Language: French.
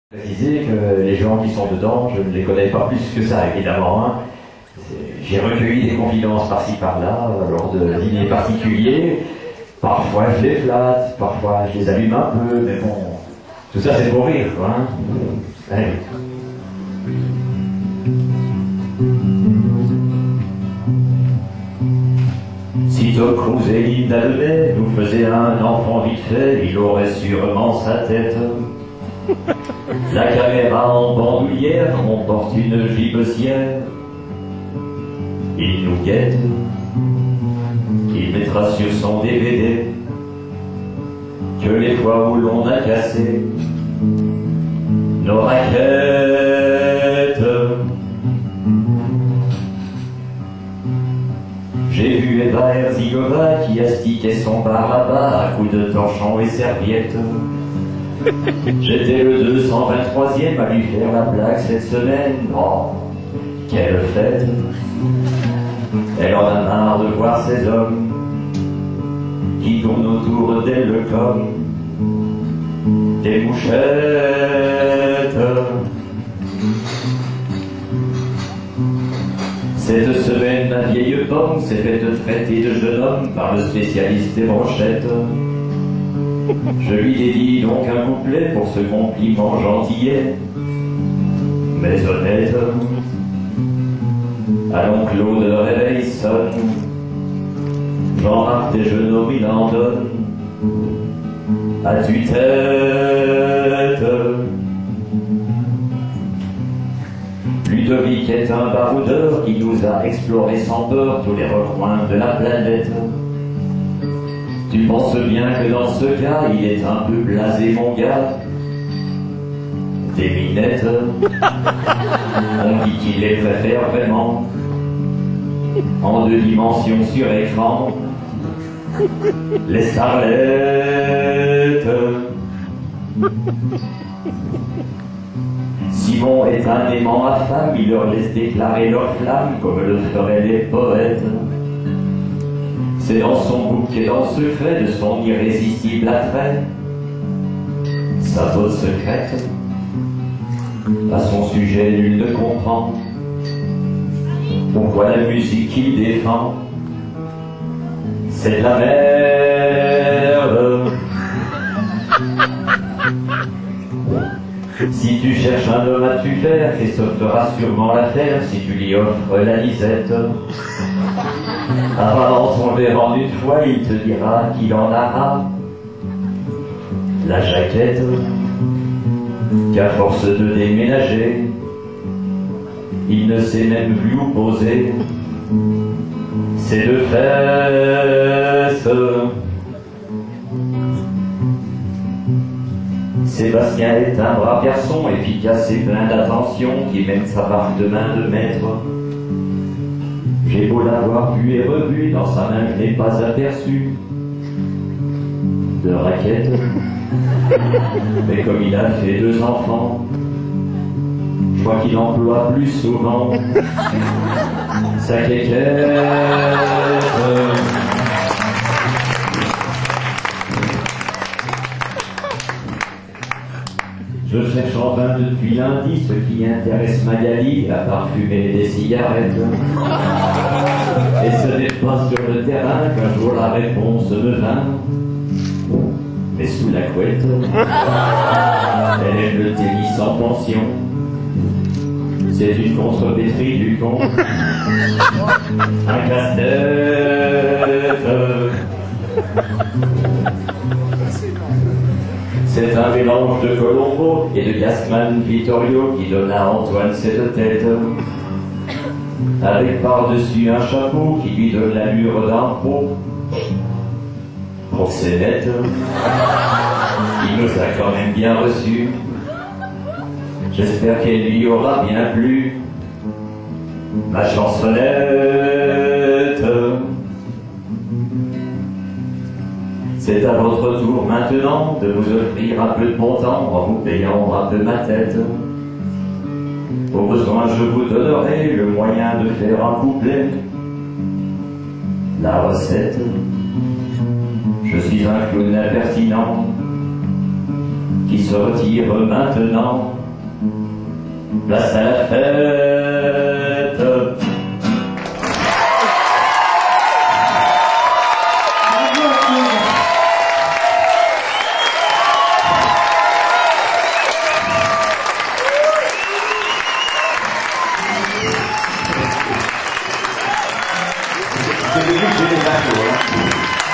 Préciser que les gens qui sont dedans, je ne les connais pas plus que ça, évidemment. Hein. J'ai recueilli des confidences par-ci par-là, lors de dîners particuliers. Parfois je les flatte, parfois je les allume un peu, mais bon, tout ça c'est pour rire, quoi. Hein. Allez. Si Tom Cruise et Linda Lemay nous faisaient un enfant vite fait, il aurait sûrement sa tête. La caméra en bandoulière comporte une gibecière. Il nous guette, il mettra sur son DVD que les fois où l'on a cassé nos raquettes. J'ai vu Eva Herzigova qui astiquait son bar à bas à coups de torchon et serviette. J'étais le 223e à lui faire la blague cette semaine. Oh, quelle fête! Elle en a marre de voir ces hommes qui tournent autour d'elle comme des mouchettes. Cette semaine, ma vieille pomme s'est faite traiter de jeune homme par le spécialiste des brochettes. Je lui dédie donc un couplet pour ce compliment gentillet, mais honnête. Allons Claude, le réveil sonne, Jean-Marc tes genoux il en donne, à tue-tête. Ludovic est un baroudeur qui nous a exploré sans peur tous les recoins de la planète. Tu penses bien que dans ce cas, il est un peu blasé, mon gars. Des minettes, on dit qu'il les préfère vraiment en 2 dimensions sur écran. Les starlettes. Simon est un aimant à femme, il leur laisse déclarer leur flamme comme le feraient les poètes. C'est dans son bouquet, dans le secret de son irrésistible attrait, sa faute secrète. À son sujet, nul ne comprend pourquoi la musique qu'il défend, c'est de la merde. Si tu cherches un homme à tu faire, Christophe fera sûrement l'affaire si tu lui offres la lisette. Avant son verre en une fois, il te dira qu'il en a ras la jaquette, qu'à force de déménager, il ne sait même plus où poser ses 2 fesses. Sébastien est un brave garçon, efficace et plein d'attention, qui mène sa barque de main de maître. J'ai beau l'avoir vu et revu, dans sa main je n'ai pas aperçu de raquette. Mais comme il a fait 2 enfants, je crois qu'il emploie plus souvent sa quéquette. Je cherche en vain depuis lundi ce qui intéresse Magali, à parfumer des cigarettes. Et ce n'est pas sur le terrain qu'un jour la réponse me vint, mais sous la couette. Elle aime le tennis en pension, c'est une contrepétrie du con, un casse-tête. C'est un mélange de Colombo et de Gassman Vittorio qui donne à Antoine cette tête, avec par-dessus un chapeau qui lui donne l'allure d'un pro. Pour ses lettres, il nous a quand même bien reçus. J'espère qu'elle lui aura bien plu, ma chansonnette. C'est à votre tour maintenant de vous offrir un peu de bon temps en vous payant un peu ma tête. Au besoin, je vous donnerai le moyen de faire un couplet. La recette, je suis un clown impertinent qui se retire maintenant place à la fête. J'ai des bateaux, hein.